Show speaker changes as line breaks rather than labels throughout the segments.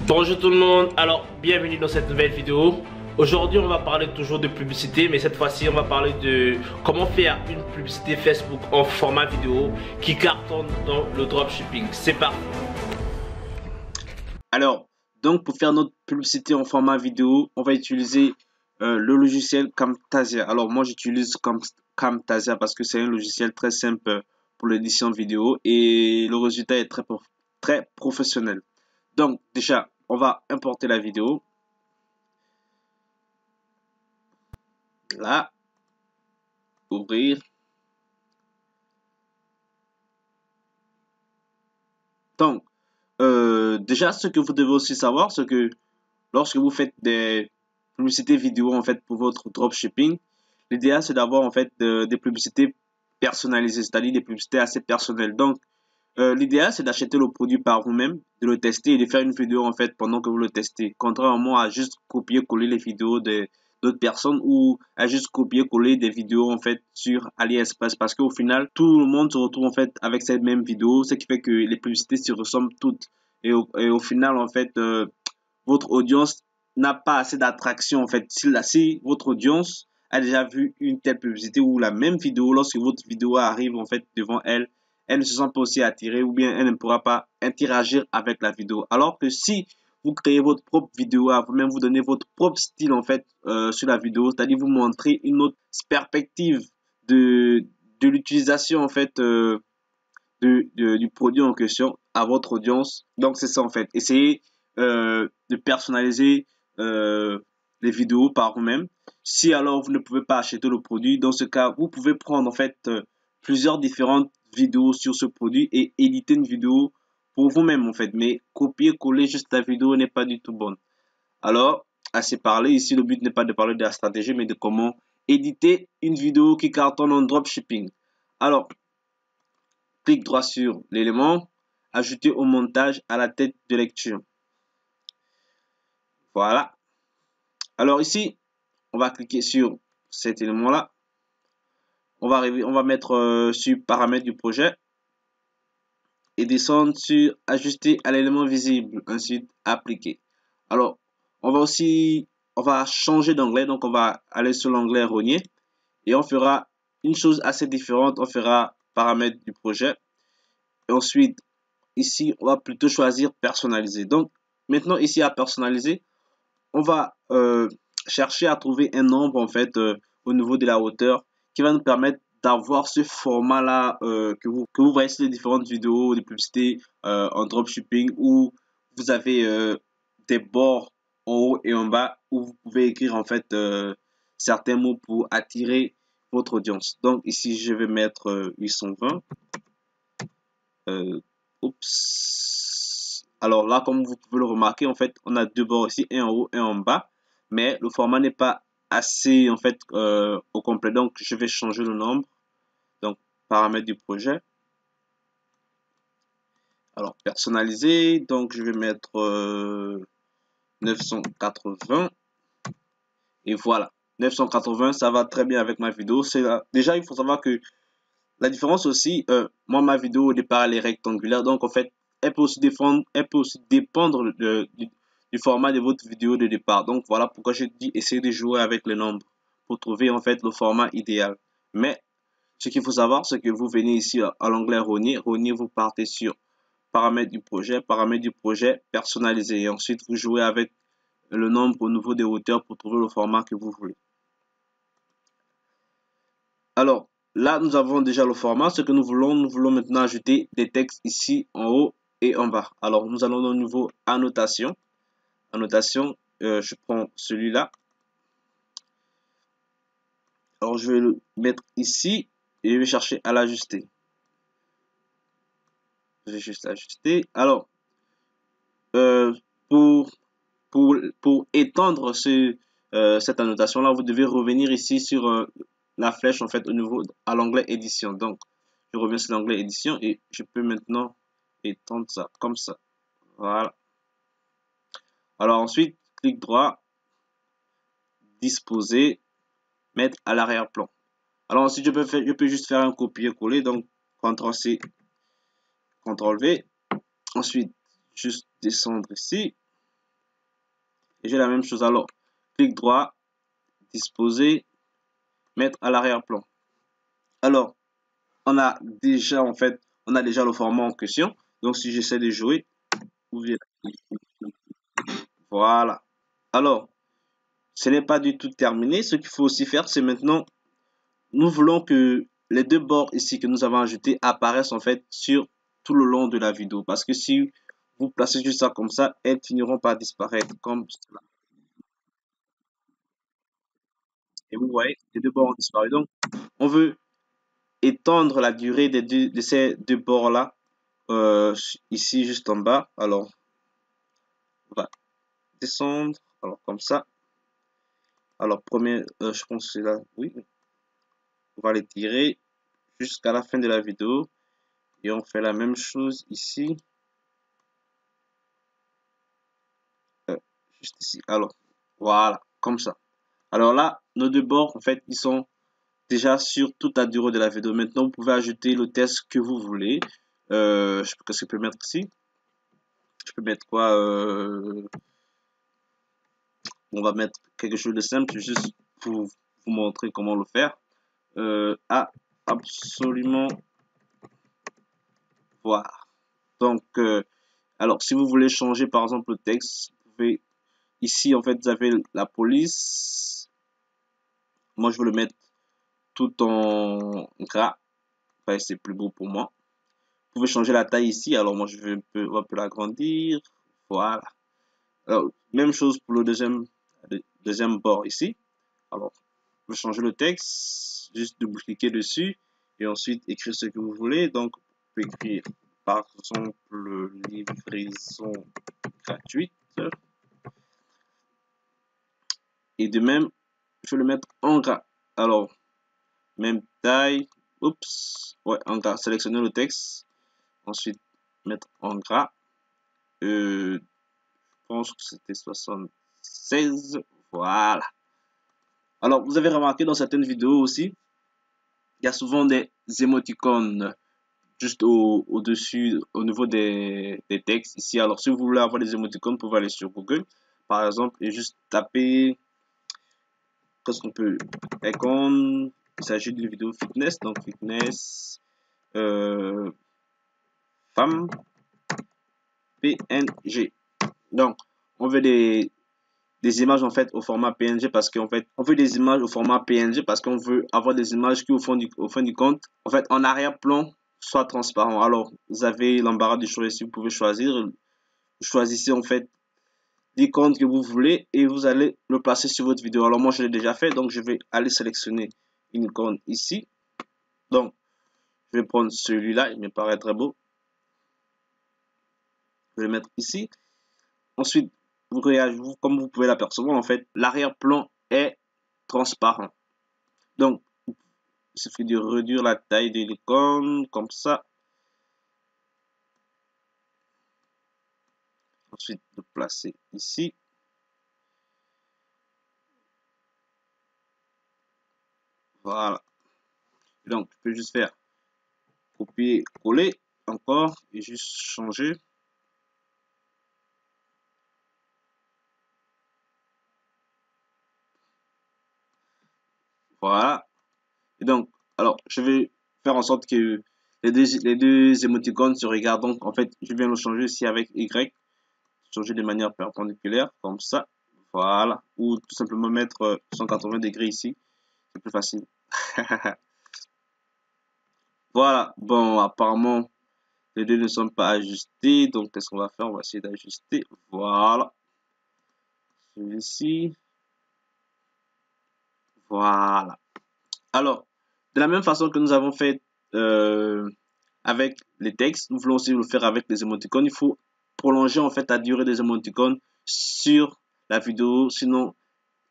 Bonjour tout le monde, alors bienvenue dans cette nouvelle vidéo. Aujourd'hui on va parler toujours de publicité, mais cette fois-ci on va parler de comment faire une publicité Facebook en format vidéo qui cartonne dans le dropshipping. C'est parti.
Alors, donc pour faire notre publicité en format vidéo, on va utiliser le logiciel Camtasia. Alors moi j'utilise Camtasia parce que c'est un logiciel très simple pour l'édition vidéo et le résultat est très professionnel. Donc déjà, on va importer la vidéo. Là, ouvrir. Donc, déjà, ce que vous devez aussi savoir, c'est que lorsque vous faites des publicités vidéo en fait pour votre dropshipping, l'idéal c'est d'avoir en fait des publicités personnalisées, c'est-à-dire des publicités assez personnelles. Donc, l'idéal c'est d'acheter le produit par vous-même, de le tester et de faire une vidéo en fait pendant que vous le testez, contrairement à juste copier-coller les vidéos d'autres personnes ou à juste copier-coller des vidéos en fait sur AliExpress, parce qu'au final tout le monde se retrouve en fait avec cette même vidéo, ce qui fait que les publicités se ressemblent toutes et au final en fait votre audience n'a pas assez d'attraction en fait. Si votre audience a déjà vu une telle publicité ou la même vidéo, lorsque votre vidéo arrive en fait devant elle, elle ne se sent pas aussi attirée ou bien elle ne pourra pas interagir avec la vidéo. Alors que si vous créez votre propre vidéo à vous-même, vous donnez votre propre style en fait sur la vidéo, c'est-à-dire vous montrez une autre perspective de l'utilisation en fait du produit en question à votre audience. Donc c'est ça en fait. Essayez de personnaliser les vidéos par vous-même. Si alors vous ne pouvez pas acheter le produit, dans ce cas, vous pouvez prendre en fait plusieurs différentes vidéos sur ce produit et éditer une vidéo pour vous-même en fait. Mais copier-coller juste la vidéo n'est pas du tout bonne. Alors, assez parlé, ici le but n'est pas de parler de la stratégie, mais de comment éditer une vidéo qui cartonne en dropshipping. Alors, clique droit sur l'élément, ajouter au montage à la tête de lecture. Voilà. Alors ici, on va cliquer sur cet élément-là. On va mettre sur paramètres du projet et descendre sur ajuster à l'élément visible. Ensuite, appliquer. Alors, on va changer d'onglet. Donc, on va aller sur l'onglet rogner et on fera une chose assez différente. On fera paramètres du projet. Et ensuite, ici, on va plutôt choisir personnaliser. Donc, maintenant, ici, à personnaliser, on va chercher à trouver un nombre, en fait, au niveau de la hauteur qui va nous permettre d'avoir ce format-là que vous voyez sur les différentes vidéos de publicité en dropshipping où vous avez des bords en haut et en bas où vous pouvez écrire, en fait, certains mots pour attirer votre audience. Donc, ici, je vais mettre 820. Oups. Alors là, comme vous pouvez le remarquer, en fait, on a deux bords ici, un en haut et un en bas, mais le format n'est pas assez en fait au complet. Donc, je vais changer le nombre. Donc, paramètres du projet. Alors, personnaliser. Donc, je vais mettre 980. Et voilà. 980, ça va très bien avec ma vidéo. Déjà, il faut savoir que la différence aussi, moi, ma vidéo au départ, elle est rectangulaire. Donc, en fait, elle peut aussi dépendre du format de votre vidéo de départ. Donc, voilà pourquoi je dis essayer de jouer avec les nombres pour trouver, en fait, le format idéal. Mais, ce qu'il faut savoir, c'est que vous venez ici à l'onglet Rogner. Rogner, vous partez sur paramètres du projet personnalisé. Et ensuite, vous jouez avec le nombre au niveau des hauteurs pour trouver le format que vous voulez. Alors, là, nous avons déjà le format. Ce que nous voulons maintenant ajouter des textes ici en haut et en bas. Alors, nous allons au niveau annotation. Annotation, je prends celui-là. Alors, je vais le mettre ici et je vais chercher à l'ajuster. Je vais juste l'ajuster. Alors, pour étendre cette annotation-là, vous devez revenir ici sur la flèche en fait au niveau à l'onglet édition. Donc, je reviens sur l'onglet édition et je peux maintenant étendre ça comme ça. Voilà. Alors ensuite, clic droit, disposer, mettre à l'arrière-plan. Alors ensuite, je peux juste faire un copier-coller. Donc, CTRL-C, CTRL-V. Ensuite, juste descendre ici. et j'ai la même chose. Alors, clic droit, disposer, mettre à l'arrière-plan. Alors, on a déjà le format en question. Donc, si j'essaie de jouer, vous verrez. Voilà. Alors, ce n'est pas du tout terminé. Ce qu'il faut aussi faire, c'est maintenant, nous voulons que les deux bords ici que nous avons ajoutés apparaissent en fait sur tout le long de la vidéo. Parce que si vous placez juste ça comme ça, elles finiront par disparaître comme cela. Et vous voyez, les deux bords ont disparu. Donc, on veut étendre la durée de ces deux bords-là ici juste en bas. Alors, on va descendre. Alors, comme ça. Alors, premier, je pense que c'est là. Oui. On va les tirer jusqu'à la fin de la vidéo. Et on fait la même chose ici. Juste ici. Alors, voilà. Comme ça. Alors là, nos deux bords, en fait, ils sont déjà sur toute la durée de la vidéo. Maintenant, vous pouvez ajouter le texte que vous voulez. Qu'est-ce que je peux mettre ici? Je peux mettre quoi? On va mettre quelque chose de simple, juste pour vous montrer comment le faire. Absolument voir. Donc, alors, si vous voulez changer, par exemple, le texte, vous pouvez, ici, en fait, vous avez la police. Moi, je veux le mettre tout en gras. Enfin, c'est plus beau pour moi. Vous pouvez changer la taille ici. Alors, moi, je vais un peu l'agrandir. Voilà. Alors, même chose pour le deuxième bord ici. Alors, vous pouvez changer le texte, juste double-cliquer dessus et ensuite écrire ce que vous voulez. Donc, vous pouvez écrire par exemple livraison gratuite. Et de même, je vais le mettre en gras. Alors, même taille. Oups. Ouais, en gras. Sélectionner le texte. Ensuite, mettre en gras. Je pense que c'était 76. Voilà. Alors, vous avez remarqué dans certaines vidéos aussi, il y a souvent des émoticônes juste au-dessus, au niveau des textes ici. Alors, si vous voulez avoir des émoticônes, vous pouvez aller sur Google, par exemple, et juste taper, qu'est-ce qu'on peut, icône, il s'agit d'une vidéo fitness, donc fitness, femme, PNG. Donc, on veut des images en fait au format PNG parce qu'en fait on veut des images au format PNG parce qu'on veut avoir des images qui au fond du compte en fait en arrière-plan soit transparent. Alors vous avez l'embarras du choix ici, vous pouvez choisir, vous choisissez en fait l'icône que vous voulez et vous allez le placer sur votre vidéo. Alors moi je l'ai déjà fait, donc je vais aller sélectionner une icône ici. Donc je vais prendre celui-là, il me paraît très beau, je vais le mettre ici. Ensuite, comme vous pouvez l'apercevoir, en fait, l'arrière-plan est transparent. Donc, il suffit de réduire la taille de l'icône, comme ça. Ensuite, de placer ici. Voilà. Donc, je peux juste faire copier, coller encore et juste changer. Voilà. Et donc, alors, je vais faire en sorte que les deux émoticônes se regardent. Donc, en fait, je viens le changer ici avec Y. Changer de manière perpendiculaire, comme ça. Voilà. Ou tout simplement mettre 180 degrés ici. C'est plus facile. Voilà. Bon, apparemment, les deux ne sont pas ajustés. Donc, qu'est-ce qu'on va faire? On va essayer d'ajuster. Voilà. Celui-ci. Voilà. Alors, de la même façon que nous avons fait avec les textes, nous voulons aussi le faire avec les émoticônes. Il faut prolonger en fait la durée des émoticônes sur la vidéo. Sinon,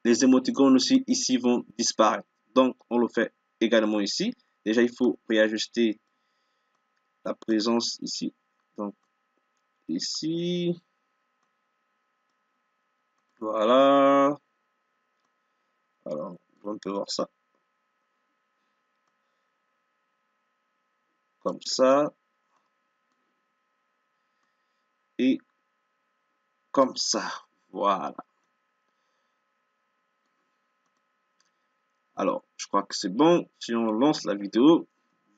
les émoticônes aussi ici vont disparaître. Donc, on le fait également ici. Déjà, il faut réajuster la présence ici. Donc, ici. Voilà. Alors, on peut voir ça. Comme ça. Et comme ça. Voilà. Alors, je crois que c'est bon. Si on lance la vidéo,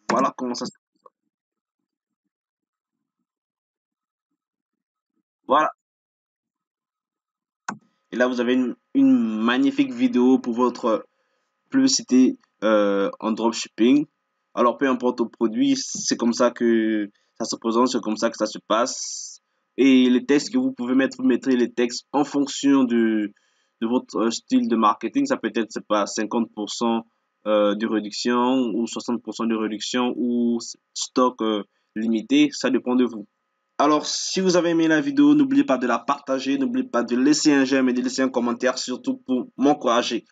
voilà comment ça se passe. Voilà. Et là, vous avez une magnifique vidéo pour votre publicité en dropshipping. Alors, peu importe le produit, c'est comme ça que ça se présente, c'est comme ça que ça se passe. Et les textes que vous pouvez mettre, vous mettrez les textes en fonction de votre style de marketing. Ça peut être, c'est pas 50% de réduction ou 60% de réduction ou stock limité. Ça dépend de vous. Alors, si vous avez aimé la vidéo, n'oubliez pas de la partager, n'oubliez pas de laisser un j'aime et de laisser un commentaire, surtout pour m'encourager.